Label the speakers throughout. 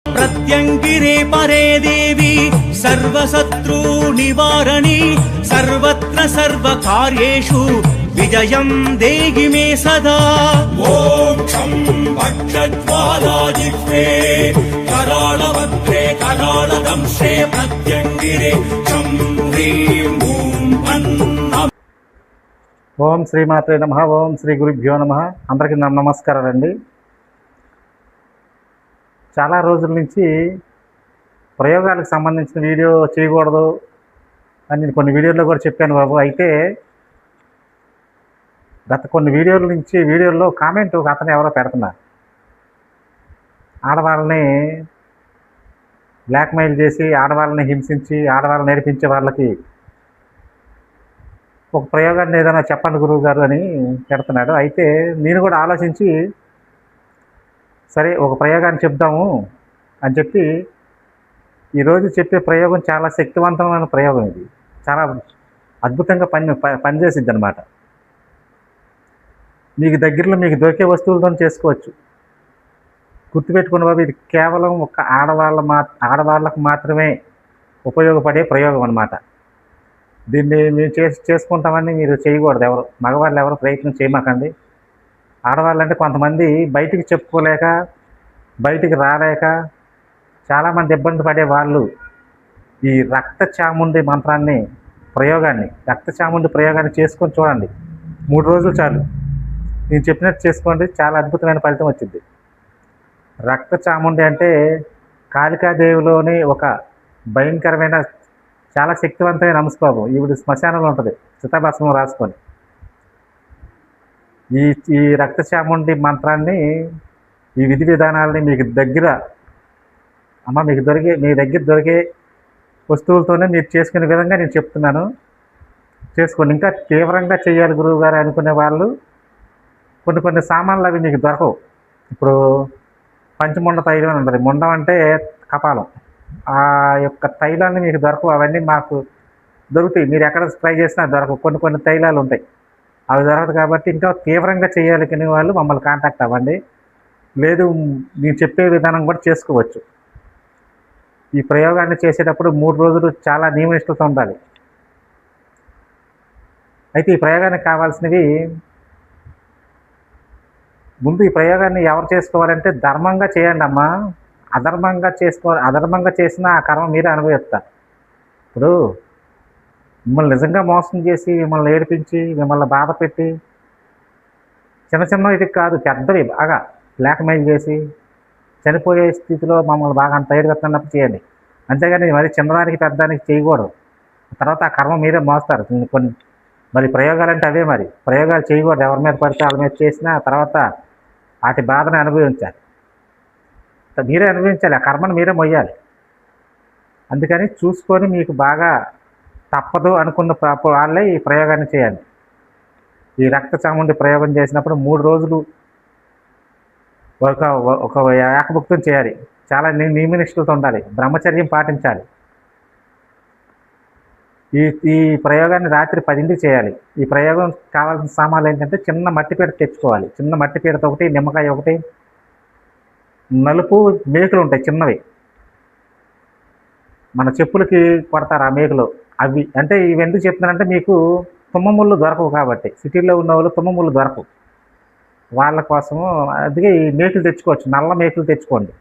Speaker 1: प्रत्यङ्गिरे परे देवी सर्वशत्रु निवारणी सर्वत्र सर्वकार्येषु विजयं देहि मे सदा। मोक्षं भक्षज्वालाजिह्वे कराळवक्त्रे कराळदंशे प्रत्यङ्गिरे चं ह्रीं ॐ अन्नम्।
Speaker 2: ఓం శ్రీమాత్రే నమః. ఓం శ్రీ గురుభ్యో నమః. అందరికీ నమస్కారాలండి. చాలా రోజుల నుంచి ప్రయోగాలకు సంబంధించిన వీడియో చేయకూడదు అని నేను కొన్ని వీడియోల్లో కూడా చెప్పాను బాబు. అయితే గత కొన్ని వీడియోల్లో కామెంట్ ఒక అతను ఎవరో పెడుతున్నారు, ఆడవాళ్ళని బ్లాక్మెయిల్ చేసి ఆడవాళ్ళని హింసించి ఆడవాళ్ళని నేర్పించే వాళ్ళకి ఒక ప్రయోగాన్ని ఏదైనా చెప్పండి గురువు గారు అని పెడుతున్నాడు. అయితే నేను కూడా ఆలోచించి సరే ఒక ప్రయోగాన్ని చెప్దాము అని చెప్పి ఈరోజు చెప్పే ప్రయోగం చాలా శక్తివంతమైన ప్రయోగం. ఇది చాలా అద్భుతంగా పనిచేసిద్ది అనమాట. మీకు దగ్గరలో మీకు దొరికే వస్తువులతో చేసుకోవచ్చు. గుర్తుపెట్టుకున్న బాబు, ఇది కేవలం ఒక ఆడవాళ్ళకు మాత్రమే ఉపయోగపడే ప్రయోగం అనమాట. దీన్ని మేము చేసుకుంటామని మీరు చేయకూడదు. ఎవరు మగవాళ్ళు ఎవరు ప్రయత్నం చేయమాకండి. ఆడవాళ్ళు అంటే కొంతమంది బయటికి చెప్పుకోలేక బయటికి రాలేక చాలామంది ఇబ్బంది పడే వాళ్ళు ఈ రక్త చాముండి ప్రయోగాన్ని చేసుకొని చూడండి. 3 రోజులు చాలు. నేను చెప్పినట్టు చేసుకోండి, చాలా అద్భుతమైన ఫలితం వచ్చింది. రక్త చాముండి అంటే కాళికాదేవిలోని ఒక భయంకరమైన చాలా శక్తివంతమైన అంశబాబు. ఈవిడ శ్మశానంలో ఉంటుంది చితాభస్మం రాసుకొని. ఈ రక్త చాముండి మంత్రాన్ని, ఈ విధి విధానాలని మీ దగ్గర దొరికే వస్తువులతోనే మీరు చేసుకునే విధంగా నేను చెప్తున్నాను. చేసుకోండి. ఇంకా తీవ్రంగా చేయాలి గురువు గారు అనుకునే వాళ్ళు కొన్ని సామాన్లు అవి మీకు దొరకవు. ఇప్పుడు పంచముండ తైలం అని ఉంటుంది. ముండం అంటే కపాలం. ఆ యొక్క తైలాన్ని మీకు దొరకవు. అవన్నీ మాకు దొరుకుతాయి. మీరు ఎక్కడ ట్రై చేసినా దొరకవు. కొన్ని తైలాలు ఉంటాయి, అవి దొరకదు. కాబట్టి ఇంకా తీవ్రంగా చేయాలి కానీ వాళ్ళు మమ్మల్ని కాంటాక్ట్ అవ్వండి. లేదు నేను చెప్పే విధానం కూడా చేసుకోవచ్చు. ఈ ప్రయోగాన్ని చేసేటప్పుడు 3 రోజులు చాలా నియమనిష్టతో ఉండాలి. అయితే ఈ ప్రయోగానికి కావాల్సినవి, ముందు ఈ ప్రయోగాన్ని ఎవరు చేసుకోవాలంటే ధర్మంగా చేయండి అమ్మా. అధర్మంగా చేసినా ఆ కర్మ మీరే అనుభవిస్తారు. ఇప్పుడు మిమ్మల్ని నిజంగా మోసం చేసి మిమ్మల్ని ఏడిపించి మిమ్మల్ని బాధ పెట్టి చిన్న ఇది కాదు, పెద్దవి బాగా బ్లాక్మెయిల్ చేసి చనిపోయే స్థితిలో మమ్మల్ని బాగా అంత ఏడుపెత్తన్నప్పుడు చేయండి. అంతేగాని మరి చిన్నదానికి పెద్దదానికి చేయకూడదు. తర్వాత ఆ కర్మ మీరే మోస్తారు. మరి ప్రయోగాలు అంటే అవే. మరి ప్రయోగాలు చేయకూడదు. ఎవరి మీద పడితే వాళ్ళ మీద చేసినా తర్వాత వాటి బాధను అనుభవించాలి. మీరే అనుభవించాలి. ఆ కర్మను మీరే మొయ్యాలి. అందుకని చూసుకొని మీకు బాగా తప్పదు అనుకున్న వాళ్ళే ఈ ప్రయోగాన్ని చేయండి. ఈ రక్త చాముండి ప్రయోగం చేసినప్పుడు 3 రోజులు ఒక ఏకభుక్తం చేయాలి. చాలా నియమనిష్టలతో ఉండాలి. బ్రహ్మచర్యం పాటించాలి. ఈ ప్రయోగాన్ని రాత్రి 10ంటికి చేయాలి. ఈ ప్రయోగం కావాల్సిన సామాన్లు ఏంటంటే చిన్న మట్టిపీట తెచ్చుకోవాలి. చిన్న మట్టిపీటతో ఒకటి, నిమ్మకాయ ఒకటి, నలుపు మేకులు ఉంటాయి చిన్నవి, మన చెప్పులకి కొడతారు ఆ మేకులు. అవి అంటే ఇవి ఎందుకు చెప్తున్నానంటే మీకు తుమ్మముళ్ళు దొరకవు కాబట్టి. సిటీలో ఉన్న వాళ్ళు తుమ్మముళ్ళు దొరకవు. వాళ్ళ కోసము అందుకే ఈ మేకులు తెచ్చుకోవచ్చు. నల్ల మేకులు తెచ్చుకోండి.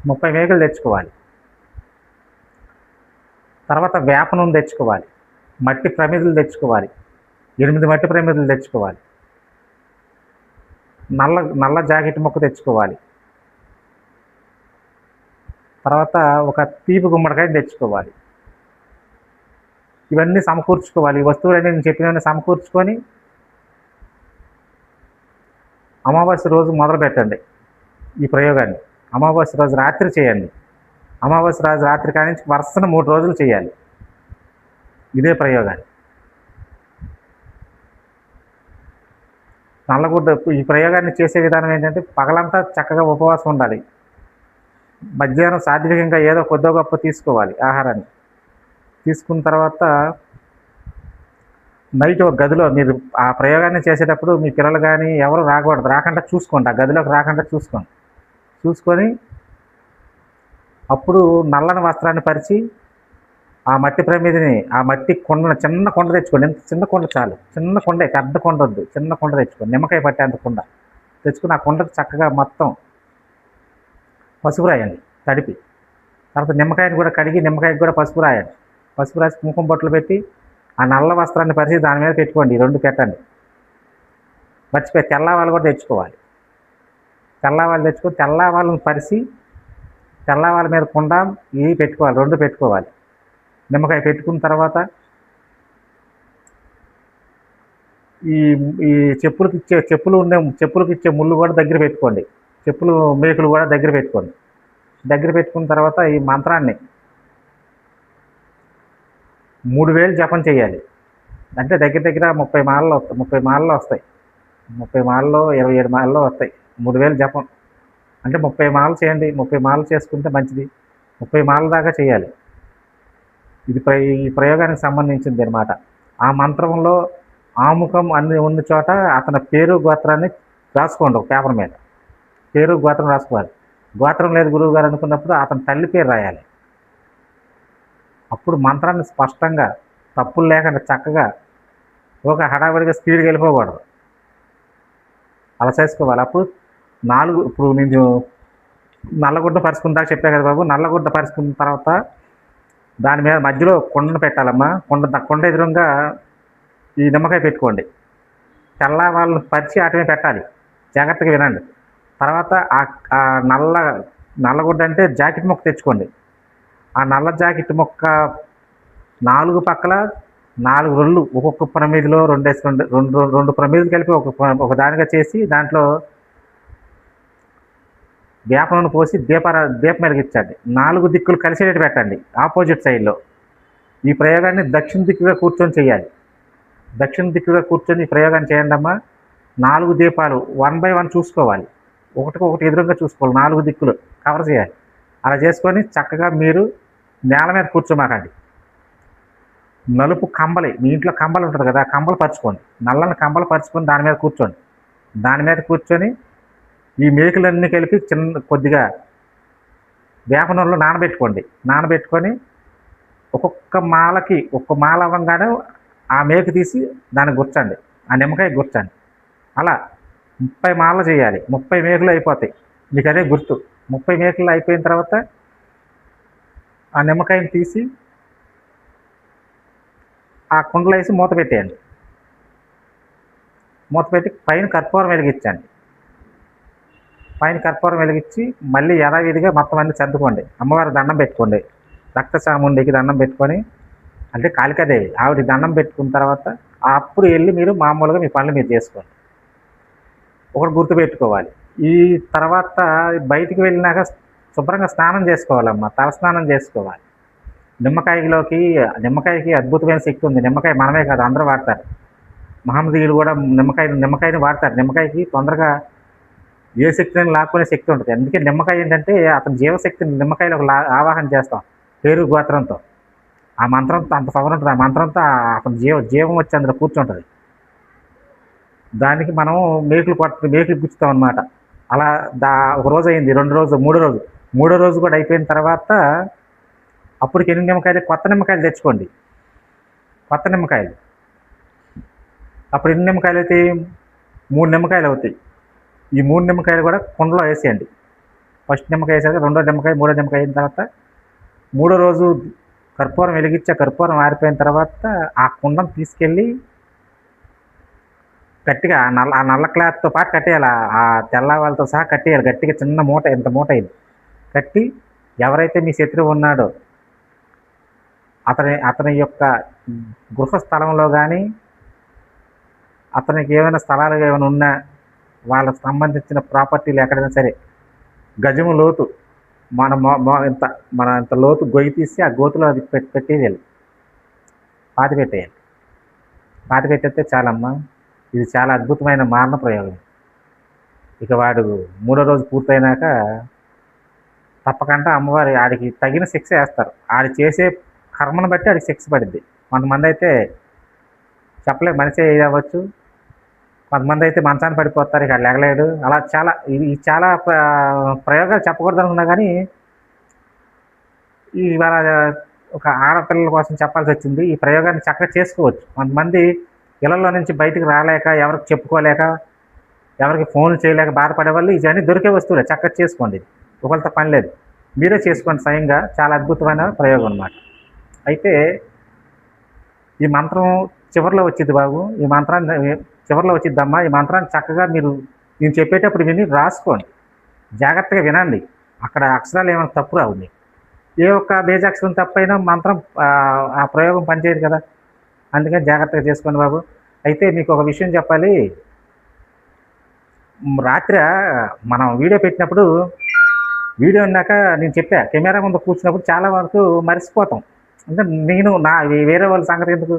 Speaker 2: 30 మేకులు తెచ్చుకోవాలి. తర్వాత వేప నూనె తెచ్చుకోవాలి. మట్టి ప్రమిదలు తెచ్చుకోవాలి. 8 మట్టి ప్రమిదలు తెచ్చుకోవాలి. నల్ల జాకెట్ ముక్క తెచ్చుకోవాలి. తర్వాత ఒక తీపి గుమ్మడికాయ తెచ్చుకోవాలి. ఇవన్నీ సమకూర్చుకోవాలి. ఈ వస్తువులన్నీ నేను చెప్పినవన్నీ సమకూర్చుకొని అమావాస్య రోజు మొదలు పెట్టండి ఈ ప్రయోగాన్ని. అమావాస్య రోజు రాత్రి చేయండి. అమావాస్య రోజు రాత్రి కాడి నుంచి వరుసన 3 రోజులు చేయాలి ఇదే ప్రయోగాన్ని. నల్లగుడ్డ ఈ ప్రయోగాన్ని చేసే విధానం ఏంటంటే పగలంతా చక్కగా ఉపవాసం ఉండాలి. మధ్యాహ్నం సాత్వికంగా ఏదో కొద్దో గొప్ప తీసుకోవాలి ఆహారాన్ని. తీసుకున్న తర్వాత నైట్ ఒక గదిలో మీరు ఆ ప్రయోగాన్ని చేసేటప్పుడు మీ పిల్లలు కానీ ఎవరు రాకూడదు, రాకుండా చూసుకోండి. ఆ గదిలోకి రాకుండా చూసుకొని అప్పుడు నల్లని వస్త్రాన్ని పరిచి ఆ మట్టి ప్రమిదిని, ఆ మట్టి కొండను, చిన్న కొండ తెచ్చుకోండి. ఎంత చిన్న కొండ చాలు, చిన్న కొండే, పెద్ద కొండ వద్దు, చిన్న కొండ తెచ్చుకోండి. నిమ్మకాయ పట్టేంత కొండ తెచ్చుకుని ఆ కొండకు చక్కగా మొత్తం పసుపు రాయండి తడిపి. తర్వాత నిమ్మకాయని కూడా కడిగి నిమ్మకాయకి కూడా పసుపు రాయండి. పసుపు రాసి కుంకుమ బొట్లు పెట్టి ఆ నల్ల వస్త్రాన్ని పరిచి దాని మీద పెట్టుకోండి. రెండు పెట్టండి. మర్చిపోయి తెల్లవాళ్ళు కూడా తెచ్చుకోవాలి. తెల్లవాళ్ళు తెచ్చుకొని తెల్లవాళ్ళని పరిచి తెల్లవాళ్ళ మీద కుండ ఇవి పెట్టుకోవాలి. రెండు పెట్టుకోవాలి. నిమ్మకాయ పెట్టుకున్న తర్వాత ఈ ఈ చెప్పులకి ఇచ్చే ముళ్ళు కూడా దగ్గర పెట్టుకోండి. చెప్పులు మేకులు కూడా దగ్గర పెట్టుకోండి. దగ్గర పెట్టుకున్న తర్వాత ఈ మంత్రాన్ని 3000 జపం చేయాలి. అంటే దగ్గర దగ్గర 30 మాలలో 30 మాలలో వస్తాయి. 30 మాలలో 27 మాలలో వస్తాయి. 3000 జపం అంటే 30 మాలలు చేయండి. 30 మాలలు చేసుకుంటే మంచిది. 30 మాలల దాకా చేయాలి. ఇది ఈ ప్రయోగానికి సంబంధించింది అనమాట. ఆ మంత్రంలో ఆముఖం అన్ని ఉన్న చోట అతని పేరు గోత్రాన్ని రాసుకోండి. ఒక పేపర్ మీద పేరు గోత్రం రాసుకోవాలి. గోత్రం లేదు గురువు గారు అనుకున్నప్పుడు అతని తల్లి పేరు రాయాలి. అప్పుడు మంత్రాన్ని స్పష్టంగా తప్పులు లేకుండా చక్కగా ఒక హడావిడిగా స్పీడ్గా వెళ్ళిపోకూడదు. అలా చేసుకోవాలి. అప్పుడు ఇప్పుడు నేను నల్లగుడ్డ పరుచుకుందాక చెప్పా కదా బాబు. నల్లగుడ్డ పరుచుకున్న తర్వాత దాని మీద మధ్యలో కొండను పెట్టాలమ్మా. కొండ ఎదురుగా ఈ నిమ్మకాయ పెట్టుకోండి. వాళ్ళని పరిచి అటువే పెట్టాలి. జాగ్రత్తగా వినండి. తర్వాత ఆ నల్లగుడ్డ అంటే జాకెట్ మొక్క తెచ్చుకోండి. ఆ నల్ల జాకెట్ మొక్క 4 పక్కల 4 రొళ్ళు, ఒక్కొక్క ప్రమిదిలో 2 ప్రమిదలు కలిపి ఒక దానిగా చేసి దాంట్లో వేప నూనె పోసి దీపం వెలిగించండి. 4 దిక్కులు కలిసేటట్టు పెట్టండి ఆపోజిట్ సైడ్లో. ఈ ప్రయోగాన్ని దక్షిణ దిక్కుగా కూర్చొని చేయాలి. దక్షిణ దిక్కుగా కూర్చొని ఈ ప్రయోగాన్ని చేయండి అమ్మా. 4 దీపాలు 1 by 1 చూసుకోవాలి. ఒకటికొకటి ఎదురుగా చూసుకోవాలి. 4 దిక్కులు కవర్ చేయాలి. అలా చేసుకొని చక్కగా మీరు నేల మీద కూర్చోమాకండి. నలుపు కంబలి, మీ ఇంట్లో కంబలు ఉంటుంది కదా, కంబలు పరుచుకోండి. నల్లని కంబలు పరుచుకొని దాని మీద కూర్చోండి. దాని మీద కూర్చొని ఈ మేకులన్నీ కలిపి కొద్దిగా వేప నూనెలో నానబెట్టుకొని ఒక్కొక్క మాలకి ఒక్క మాల అవ్వగానే ఆ మేకు తీసి దాన్ని గుర్చండి. ఆ నిమ్మకాయ గుర్చండి. అలా 30 మాలలు చేయాలి. 30 మేకులు అయిపోతాయి. మీకు అదే గుర్తు. 30 మేకులు అయిపోయిన తర్వాత ఆ నిమ్మకాయని తీసి ఆ కుండలో వేసి మూత పెట్టేయండి. మూత పెట్టి పైన కర్పూరం వెలిగించండి. పైన కర్పూరం వెలిగించి మళ్ళీ యథావిధిగా మొత్తం అన్ని సర్దుకోండి. అమ్మవారి దండం పెట్టుకోండి. రక్త చాముండికి దండం పెట్టుకొని, అంటే కాళికాదేవి ఆవిడ దండం పెట్టుకున్న తర్వాత అప్పుడు వెళ్ళి మీరు మామూలుగా మీ పనులు మీరు చేసుకోండి. ఒకటి గుర్తుపెట్టుకోవాలి. ఈ తర్వాత బయటికి వెళ్ళినాక శుభ్రంగా స్నానం చేసుకోవాలమ్మా. తలస్నానం చేసుకోవాలి. నిమ్మకాయకి అద్భుతమైన శక్తి ఉంది. నిమ్మకాయ మనమే కాదు, అందరూ వాడతారు. మహమ్మదీయులు కూడా నిమ్మకాయని వాడతారు. నిమ్మకాయకి తొందరగా ఏ శక్తిని లాక్కునే శక్తి ఉంటుంది. అందుకే నిమ్మకాయ ఏంటంటే అతని జీవశక్తిని నిమ్మకాయలో ఆవాహన చేస్తాం పేరు గోత్రంతో. ఆ మంత్రంతో అంత పవర్ ఉంటుంది. ఆ మంత్రంతో అతని జీవం వచ్చి అందులో కూర్చుంటుంది. దానికి మనం మేకులు గుచ్చుతాం అనమాట. అలా ఒక రోజు అయింది, 2 రోజు, 3 రోజు కూడా అయిపోయిన తర్వాత అప్పటికి ఎన్ని నిమ్మకాయలు, కొత్త నిమ్మకాయలు తెచ్చుకోండి. కొత్త నిమ్మకాయలు అప్పుడు ఎన్ని నిమ్మకాయలు అవుతాయి? 3 నిమ్మకాయలు అవుతాయి. ఈ 3 నిమ్మకాయలు కూడా కుండలో వేసేయండి. ఫస్ట్ నిమ్మకాయ వేసాక 2వ నిమ్మకాయ, 3వ నిమ్మకాయ అయిన తర్వాత 3వ రోజు కర్పూరం వెలిగించి కర్పూరం ఆరిపోయిన తర్వాత ఆ కుండను తీసుకెళ్ళి గట్టిగా ఆ నల్ల క్లాత్తో పాటు కట్టేయాలి. ఆ తెల్లవాళ్ళతో సహా కట్టేయాలి. గట్టిగా చిన్న మూట, ఎంత మూట అయింది కట్టి, ఎవరైతే మీ శత్రువు ఉన్నాడో అతని యొక్క గృహ స్థలంలో కానీ, అతనికి ఏమైనా స్థలాలు ఏమైనా ఉన్నా, వాళ్ళకు సంబంధించిన ప్రాపర్టీలు ఎక్కడైనా సరే గజము లోతు ఇంత లోతు గొయ్యి తీసి ఆ గోతులో అది పెట్టేయాలి. పాతి పెట్టేస్తే చాలమ్మా. ఇది చాలా అద్భుతమైన మారణ ప్రయోగం. ఇక వాడు 3వ రోజు పూర్తయినాక తప్పకుండా అమ్మవారి ఆడికి తగిన శిక్ష వేస్తారు. ఆడి చేసే కర్మను బట్టి ఆడికి శిక్ష పడింది. కొంతమంది అయితే చెప్పలేదు, మనిషి అవ్వచ్చు. కొంతమంది అయితే మంచాన్ని పడిపోతారు, ఇక లెగలేడు. అలా చాలా ప్రయోగాలు చెప్పకూడదు అనుకున్నా కానీ ఇవాళ ఒక ఆడపిల్లల కోసం చెప్పాల్సి వచ్చింది. ఈ ప్రయోగాన్ని చక్కగా చేసుకోవచ్చు. కొంతమంది ఇళ్లలో నుంచి బయటికి రాలేక, ఎవరికి చెప్పుకోలేక, ఎవరికి ఫోన్లు చేయలేక బాధపడే వాళ్ళు ఇవన్నీ దొరికే వస్తువులే, చక్కగా చేసుకోండి. ఒకరితో పని లేదు, మీరే చేసుకోండి స్వయంగా. చాలా అద్భుతమైన ప్రయోగం అన్నమాట. అయితే ఈ మంత్రం చివరిలో వచ్చింది బాబు, ఈ మంత్రాన్ని చివరిలో వచ్చిద్దమ్మా. ఈ మంత్రాన్ని చక్కగా మీరు నేను చెప్పేటప్పుడు విని రాసుకోండి, జాగ్రత్తగా వినండి. అక్కడ అక్షరాలు ఏమైనా తప్పు రావు మీకు. ఏ ఒక్క బేజాక్షరం తప్పైనా మంత్రం ఆ ప్రయోగం పనిచేయదు కదా. అందుకని జాగ్రత్తగా చేసుకోండి బాబు. అయితే మీకు ఒక విషయం చెప్పాలి. రాత్రి మనం వీడియో పెట్టినప్పుడు, వీడియో అన్నాక నేను చెప్పా, కెమెరా ముందు కూర్చున్నప్పుడు చాలా వరకు మర్చిపోతాం. అంటే నేను వేరే వాళ్ళ సంగతి ఎందుకు,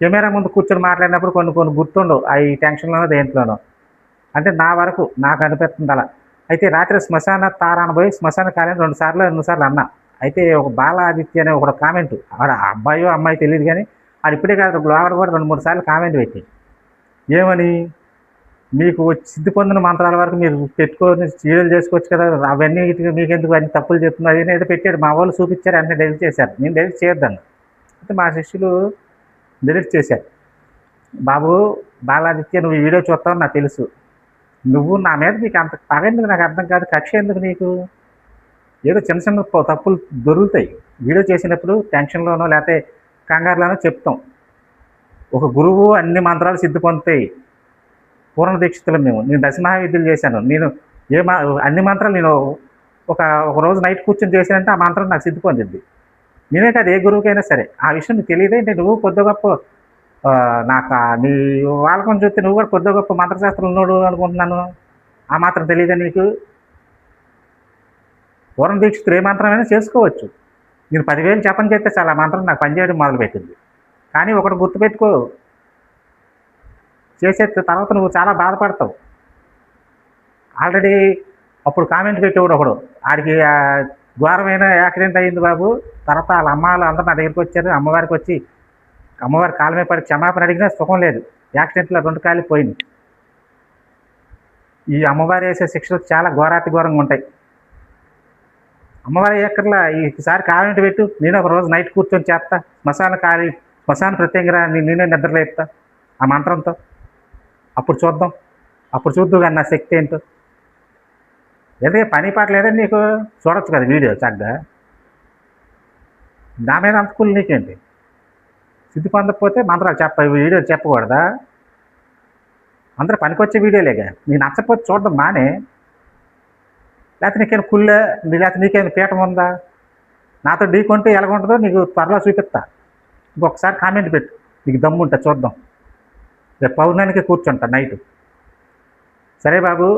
Speaker 2: కెమెరా ముందు కూర్చొని మాట్లాడినప్పుడు కొన్ని గుర్తుండవు, ఈ టెన్షన్లోనో దేంట్లోనో. అంటే నా వరకు నాకు అనిపిస్తుంది అలా. అయితే రాత్రి శ్మశాన తారాన పోయి శ్మశాన కాలని 2 సార్లు అన్నా. అయితే ఒక బాలాదిత్య అనే ఒక కామెంట్, ఆడ అబ్బాయో అమ్మాయి తెలియదు కానీ, అది ఇప్పుడే కాదు లోపల కూడా 2-3 సార్లు కామెంట్ పెట్టి, ఏమని, మీకు సిద్ధి పొందిన మంత్రాల వరకు మీరు పెట్టుకొని సీరియల్ చేసుకోవచ్చు కదా, అవన్నీ మీకెందుకు అన్ని తప్పులు చెప్తున్నారు అని ఏదో పెట్టాడు. మా వాళ్ళు చూపించారు, అన్నీ డెలిట్ చేశారు. నేను డెలిట్ చేయొద్దాను. అయితే మా శిష్యులు డెలిట్ చేశారు. బాబు బాలాదిత్య, నువ్వు ఈ వీడియో చూస్తావు నాకు తెలుసు, నువ్వు నా మీద నీకు అంత పగ ఎందుకు నాకు అర్థం కాదు, కక్ష ఎందుకు నీకు. ఏదో చిన్న తప్పులు దొరుకుతాయి వీడియో చేసినప్పుడు, టెన్షన్లోనో లేకపోతే కంగారులోనో చెప్తాం. ఒక గురువు అన్ని మంత్రాలు సిద్ధి పొందుతాయి. పూర్ణ దీక్షితులు నేను దశమహావిద్యలు చేశాను. నేను అన్ని మంత్రాలు నేను ఒక రోజు నైట్ కూర్చొని చేశానంటే ఆ మంత్రం నాకు సిద్ధి పొందింది. నేనే కాదు, ఏ గురువుకైనా సరే. ఆ విషయం నీకు తెలియదే అంటే, నువ్వు కొద్ది గొప్ప నాకు నీ వాళ్ళకం చూస్తే నువ్వు కూడా కొద్ది గొప్ప మంత్రశాస్త్రం ఉన్నాడు అనుకుంటున్నాను. ఆ మాత్రం తెలియదా నీకు? పూర్ణ దీక్షితులు ఏ మంత్రమైనా చేసుకోవచ్చు. నేను 10,000 జపం చేస్తే చాలా మంత్రం నాకు పనిచేయడం మొదలుపెట్టింది. కానీ ఒకటి గుర్తుపెట్టుకో, చేసే తర్వాత నువ్వు చాలా బాధపడతావు. ఆల్రెడీ అప్పుడు కామెంట్ పెట్టేవాడు ఒకడు, ఆడికి ఘోరమైన యాక్సిడెంట్ అయ్యింది బాబు. తర్వాత వాళ్ళ అమ్మాలు అందరూ నా దగ్గరికి వచ్చారు. అమ్మవారికి వచ్చి అమ్మవారి కాళ్ళ మీద పడి క్షమాపణ అడిగినా సుఖం లేదు. యాక్సిడెంట్లో 2 కాళ్ళు పోయింది. ఈ అమ్మవారు వేసే శిక్షలు చాలా ఘోరాతి ఘోరంగా ఉంటాయి. అమ్మవారి ఎక్కర్లా ఈసారి కామెంట్ పెట్టు, నేను ఒక రోజు నైట్ కూర్చొని చేస్తా. శ్మశాన ప్రత్యేకంగా నేనే నిద్రలేపుతా ఆ మంత్రంతో. అప్పుడు చూద్దాం, అప్పుడు చూద్దు కానీ నా శక్తి ఏంటో. ఏదే పని పాట లేదని నీకు చూడొచ్చు కదా వీడియో చక్కగా. నా మీద అంత కూలి నీకేంటి? సిద్ధి పొందకపోతే మంత్రాలు వీడియో చెప్పకూడదా? అందరూ పనికొచ్చే వీడియోలేగా. నీకు నచ్చకపోతే చూడడం మానే. లేకపోతే నీకేమైనా కుళ్ళే, లేకపోతే నీకేమైనా పీఠం ఉందా? నాతో ఢీకొంటే ఎలాగుంటుందో నీకు త్వరలో చూపిస్తా. ఇంకొకసారి కామెంట్ పెట్టు, నీకు దమ్ము ఉంటా చూద్దాం. రేపు పౌర్ణానికి కూర్చుంటా నైట్. సరే బాబు,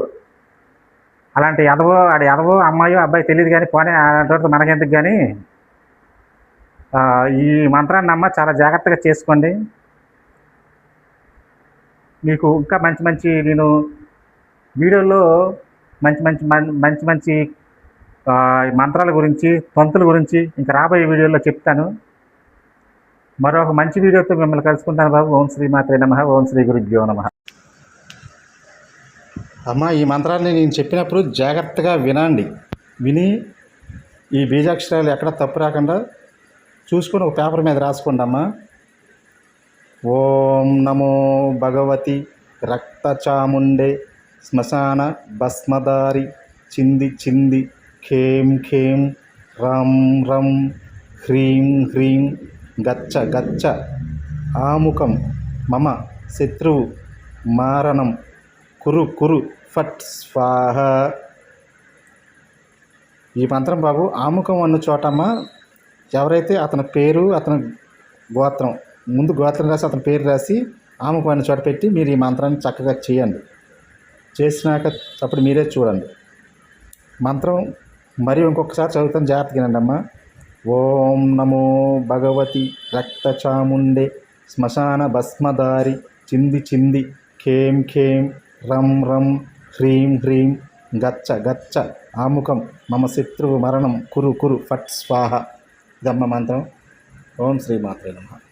Speaker 2: అలాంటి ఎదవో అమ్మాయో అబ్బాయి తెలియదు కానీ పోనీ, అలాంటి మనకెందుకు కానీ. ఈ మంత్రాన్ని అమ్మ చాలా జాగ్రత్తగా చేసుకోండి. మీకు ఇంకా మంచి నేను వీడియోలో మంచి మంత్రాల గురించి, తంతుల గురించి ఇంకా రాబోయే వీడియోలో చెప్తాను. మరొక మంచి వీడియోతో మిమ్మల్ని కలుసుకుంటాను బాబు. ఓం శ్రీ మాత్రే నమః. ఓం శ్రీ గురుభ్యో నమః. అమ్మ, ఈ మంత్రాన్ని నేను చెప్పినప్పుడు జాగ్రత్తగా విని ఈ బీజాక్షరాలు ఎక్కడ తప్పు రాకుండా చూసుకొని ఒక పేపర్ మీద రాసుకోండి అమ్మా. ఓం నమో భగవతి రక్తచాముండే శ్మశాన భస్మదారి చింది ఖేం ఖేం రం రం హ్రీం హ్రీం గచ్చ ఆముఖం మమ శత్రువు మారణం కురు ఫట్ స్వాహ. ఈ మంత్రం బాబు ఆముఖం అన్న చోటమ్మ, ఎవరైతే అతని పేరు, అతని గోత్రం, ముందు గోత్రం రాసి అతని పేరు రాసి ఆముఖం అన్న చోట పెట్టి మీరు ఈ మంత్రాన్ని చక్కగా చేయండి. చేసినాక అప్పుడు మీరే చూడండి. మంత్రం మరి ఇంకొకసారి చదువుతాను, జాగ్రత్తగా వినండి అమ్మ. ఓం నమో భగవతి రక్తచాముండే శ్మశాన భస్మదారి చింది ఖేం ఖేం రం రం హ్రీం హ్రీం గచ్చ ఆముఖం మమ శత్రువు మరణం కురు ఫట్ స్వాహ. ఇదమ్మ మంత్రం. ఓం శ్రీ మాత్రే నమః.